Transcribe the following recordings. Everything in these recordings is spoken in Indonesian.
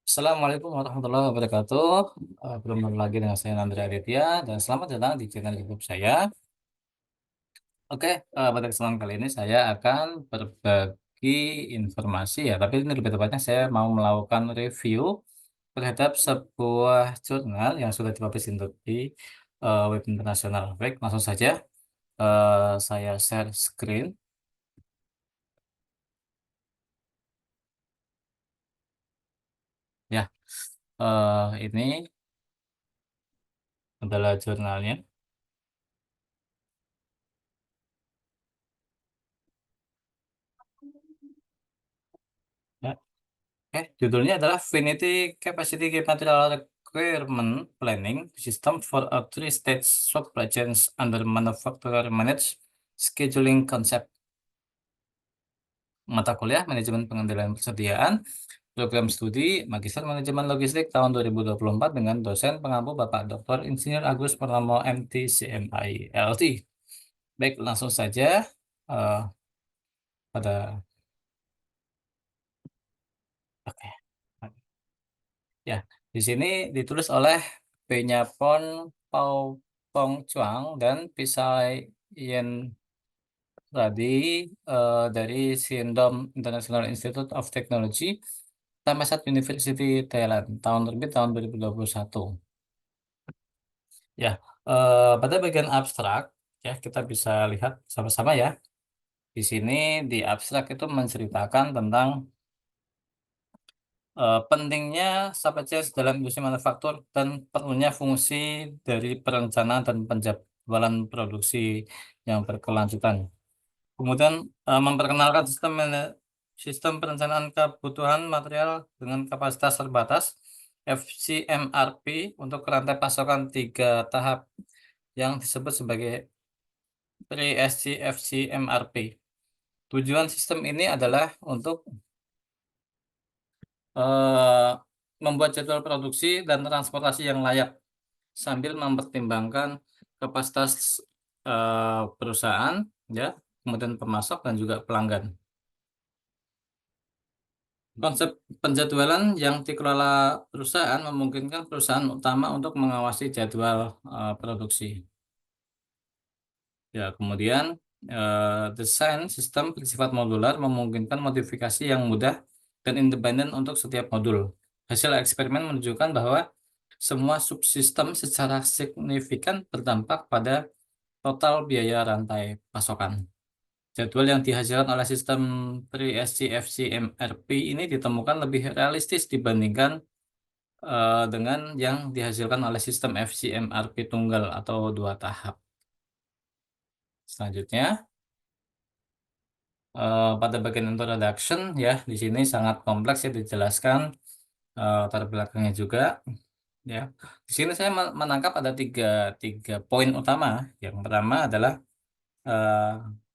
Assalamualaikum warahmatullahi wabarakatuh. Bertemu lagi dengan saya Nandra Aditya dan selamat datang di channel YouTube saya. Oke, pada kesempatan kali ini saya akan berbagi informasi ya, tapi ini lebih tepatnya saya mau melakukan review terhadap sebuah jurnal yang sudah dipublish di web internasional. Baik, langsung saja saya share screen. Ya, ini adalah jurnalnya. Ya. Judulnya adalah Finity Capacity Material Requirement Planning System for a Three-Stage Supply Chains under Manufacturer Managed Scheduling Concept. Mata kuliah Manajemen Pengendalian Persediaan, Program Studi Magister Manajemen Logistik tahun 2024 dengan dosen pengampu Bapak Dr. Insinyur Agus Purnomo MT CMI LT. Baik, langsung saja eh, pada oke. Ya, di sini ditulis oleh Penyapon Pao Pong Chuang dan Pisai Yen Radi dari Sindom International Institute of Technology, Thammasat University, Thailand, tahun terbit tahun 2021. Ya, pada bagian abstrak, ya kita bisa lihat sama-sama ya. Di sini di abstrak itu menceritakan tentang pentingnya supply chain dalam industri manufaktur dan perlunya fungsi dari perencanaan dan penjadwalan produksi yang berkelanjutan. Kemudian memperkenalkan sistem perencanaan kebutuhan material dengan kapasitas terbatas FCMRP untuk rantai pasokan tiga tahap yang disebut sebagai pre-SC-FCMRP. Tujuan sistem ini adalah untuk eh, membuat jadwal produksi dan transportasi yang layak sambil mempertimbangkan kapasitas perusahaan, ya, kemudian pemasok dan juga pelanggan. Konsep penjadwalan yang dikelola perusahaan memungkinkan perusahaan utama untuk mengawasi jadwal produksi. Ya, kemudian desain sistem bersifat modular memungkinkan modifikasi yang mudah dan independen untuk setiap modul. Hasil eksperimen menunjukkan bahwa semua subsistem secara signifikan berdampak pada total biaya rantai pasokan. Jadwal yang dihasilkan oleh sistem pre-SCFC-MRP ini ditemukan lebih realistis dibandingkan dengan yang dihasilkan oleh sistem FCMRP tunggal atau dua tahap. Selanjutnya, pada bagian introduction ya, di sini sangat kompleks ya dijelaskan latar belakangnya juga. Ya, di sini saya menangkap ada tiga poin utama. Yang pertama adalah eh,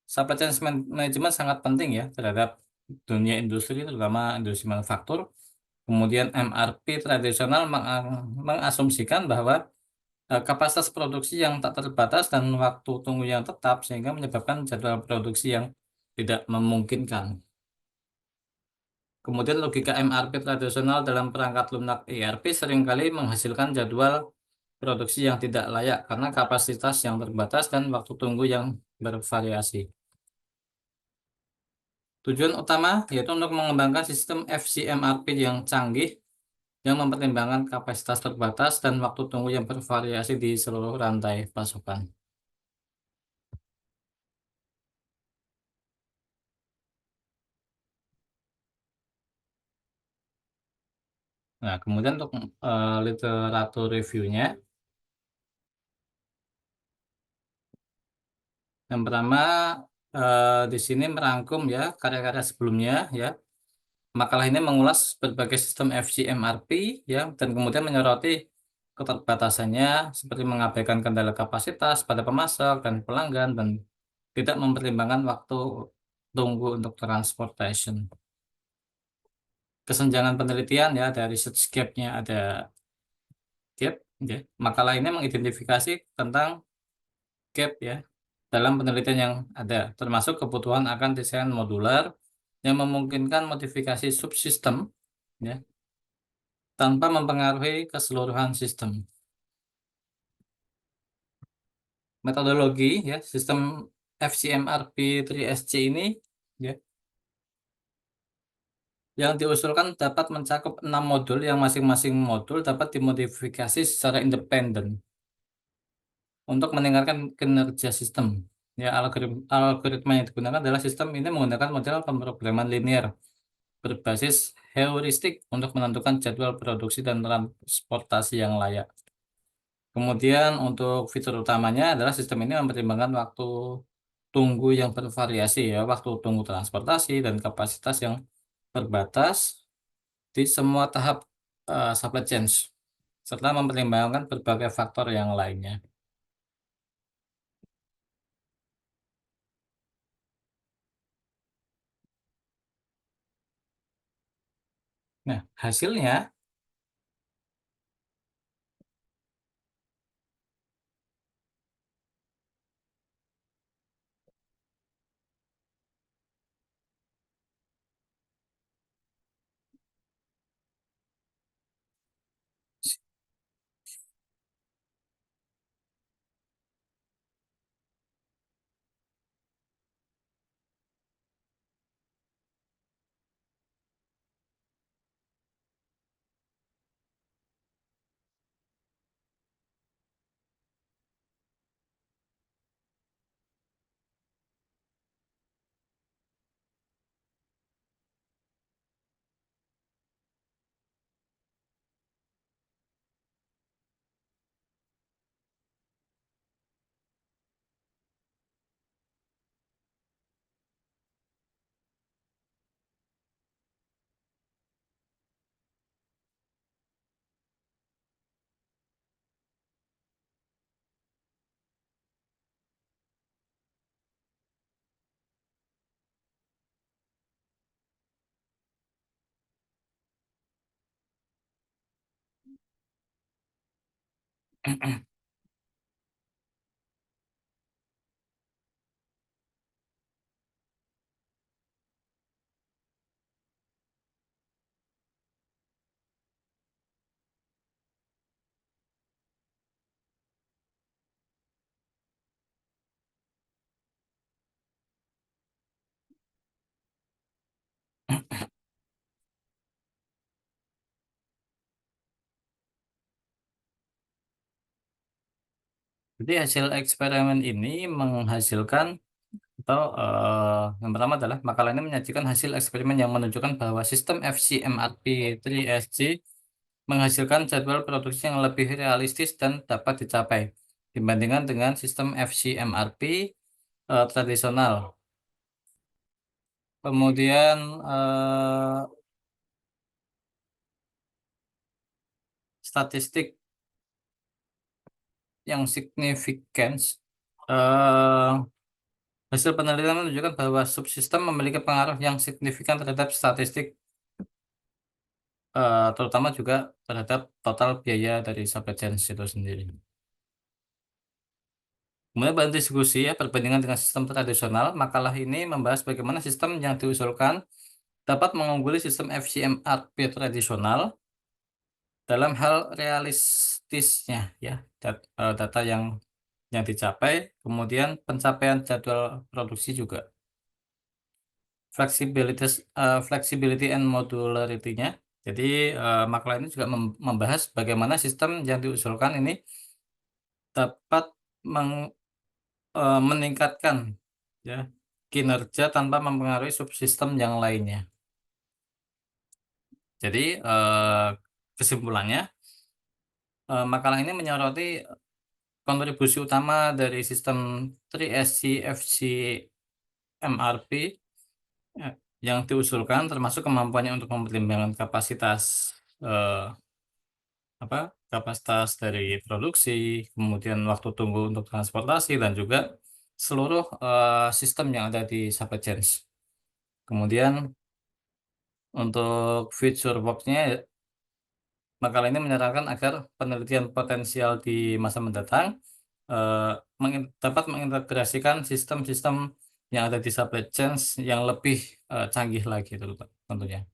supply chain management sangat penting ya terhadap dunia industri, terutama industri manufaktur. Kemudian MRP tradisional mengasumsikan bahwa kapasitas produksi yang tak terbatas dan waktu tunggu yang tetap sehingga menyebabkan jadwal produksi yang tidak memungkinkan. Kemudian logika MRP tradisional dalam perangkat lunak ERP seringkali menghasilkan jadwal produksi yang tidak layak karena kapasitas yang terbatas dan waktu tunggu yang bervariasi. Tujuan utama yaitu untuk mengembangkan sistem FCMRP yang canggih yang mempertimbangkan kapasitas terbatas dan waktu tunggu yang bervariasi di seluruh rantai pasokan. Nah, kemudian untuk literatur reviewnya, yang pertama di sini merangkum ya karya-karya sebelumnya ya. Makalah ini mengulas berbagai sistem FCMRP ya dan kemudian menyoroti keterbatasannya seperti mengabaikan kendala kapasitas pada pemasok dan pelanggan dan tidak mempertimbangkan waktu tunggu untuk transportation. Kesenjangan penelitian ya dari research gap-nya ada gap ya. Makalah ini mengidentifikasi tentang gap ya dalam penelitian yang ada, termasuk kebutuhan akan desain modular yang memungkinkan modifikasi subsistem, ya. tanpa mempengaruhi keseluruhan sistem. Metodologi ya sistem FCMRP 3SC ini ya yang diusulkan dapat mencakup 6 modul yang masing-masing modul dapat dimodifikasi secara independen untuk meningkatkan kinerja sistem. Ya, algoritma yang digunakan adalah sistem ini menggunakan model pemrograman linear berbasis heuristik untuk menentukan jadwal produksi dan transportasi yang layak. Kemudian untuk fitur utamanya adalah sistem ini mempertimbangkan waktu tunggu yang bervariasi ya, waktu tunggu transportasi dan kapasitas yang terbatas di semua tahap supply chain, serta mempertimbangkan berbagai faktor yang lainnya. Nah, hasilnya, jadi hasil eksperimen ini menghasilkan atau yang pertama adalah makalah ini menyajikan hasil eksperimen yang menunjukkan bahwa sistem FCMRP 3SG menghasilkan jadwal produksi yang lebih realistis dan dapat dicapai dibandingkan dengan sistem FCMRP tradisional. Kemudian statistik yang signifikan. eh, Hasil penelitian menunjukkan bahwa subsistem memiliki pengaruh yang signifikan terhadap statistik, terutama juga terhadap total biaya dari supply chain itu sendiri. Kemudian pada diskusi ya perbandingan dengan sistem tradisional, makalah ini membahas bagaimana sistem yang diusulkan dapat mengungguli sistem FCMRP tradisional dalam hal realistisnya ya data yang dicapai, kemudian pencapaian jadwal produksi juga. Flexibility and modularity-nya. Jadi makalah ini juga membahas bagaimana sistem yang diusulkan ini dapat meningkatkan ya kinerja tanpa mempengaruhi subsistem yang lainnya. Jadi kesimpulannya makalah ini menyoroti kontribusi utama dari sistem 3SC FCMRP ya, yang diusulkan termasuk kemampuannya untuk mempertimbangkan kapasitas eh, apa kapasitas dari produksi, kemudian waktu tunggu untuk transportasi dan juga seluruh sistem yang ada di supply chain. Kemudian untuk future work-nya makalah ini menyarankan agar penelitian potensial di masa mendatang eh, dapat mengintegrasikan sistem-sistem yang ada di supply chain yang lebih canggih lagi tentunya.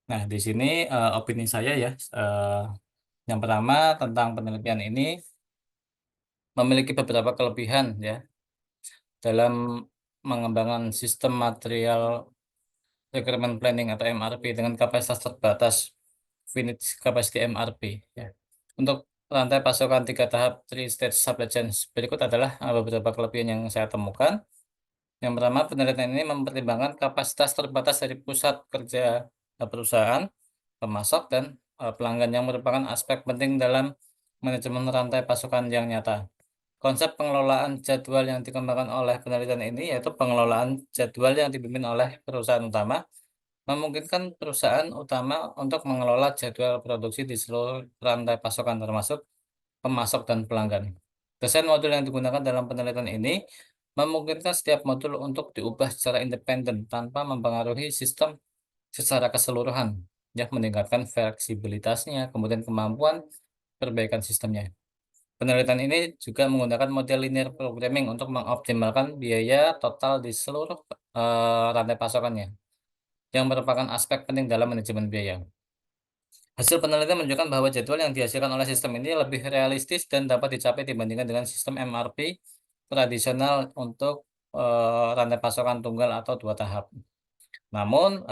Nah, di sini, opini saya ya, yang pertama tentang penelitian ini memiliki beberapa kelebihan ya, dalam mengembangkan sistem material requirement planning atau MRP dengan kapasitas terbatas, finite capacity MRP ya. Untuk rantai pasokan 3 tahap three stage supply chain berikut adalah, beberapa kelebihan yang saya temukan. Yang pertama, penelitian ini mempertimbangkan kapasitas terbatas dari pusat kerja, perusahaan, pemasok, dan pelanggan yang merupakan aspek penting dalam manajemen rantai pasokan yang nyata. Konsep pengelolaan jadwal yang dikembangkan oleh penelitian ini yaitu pengelolaan jadwal yang dipimpin oleh perusahaan utama, memungkinkan perusahaan utama untuk mengelola jadwal produksi di seluruh rantai pasokan termasuk pemasok dan pelanggan. Desain modul yang digunakan dalam penelitian ini memungkinkan setiap modul untuk diubah secara independen tanpa mempengaruhi sistem secara keseluruhan, yang meningkatkan fleksibilitasnya, kemudian kemampuan perbaikan sistemnya. Penelitian ini juga menggunakan model linear programming untuk mengoptimalkan biaya total di seluruh rantai pasokannya, yang merupakan aspek penting dalam manajemen biaya. Hasil penelitian menunjukkan bahwa jadwal yang dihasilkan oleh sistem ini lebih realistis dan dapat dicapai dibandingkan dengan sistem MRP tradisional untuk rantai pasokan tunggal atau dua tahap. Namun,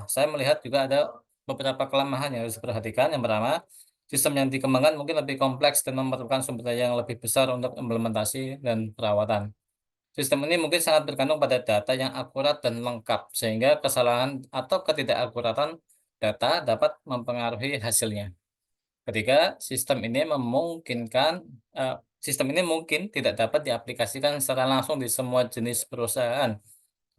saya melihat juga ada beberapa kelemahan yang harus diperhatikan. Yang pertama, sistem yang dikembangkan mungkin lebih kompleks dan memerlukan sumber daya yang lebih besar untuk implementasi dan perawatan. Sistem ini mungkin sangat bergantung pada data yang akurat dan lengkap, sehingga kesalahan atau ketidakakuratan data dapat mempengaruhi hasilnya. Ketiga, sistem ini mungkin tidak dapat diaplikasikan secara langsung di semua jenis perusahaan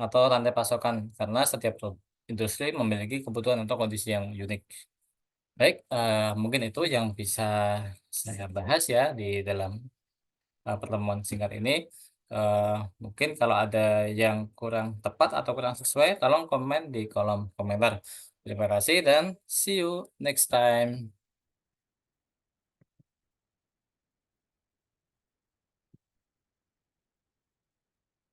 atau rantai pasokan karena setiap industri memiliki kebutuhan atau kondisi yang unik. Baik, mungkin itu yang bisa saya bahas ya di dalam pertemuan singkat ini. Mungkin kalau ada yang kurang tepat atau kurang sesuai, tolong komen di kolom komentar. Terima kasih dan see you next time.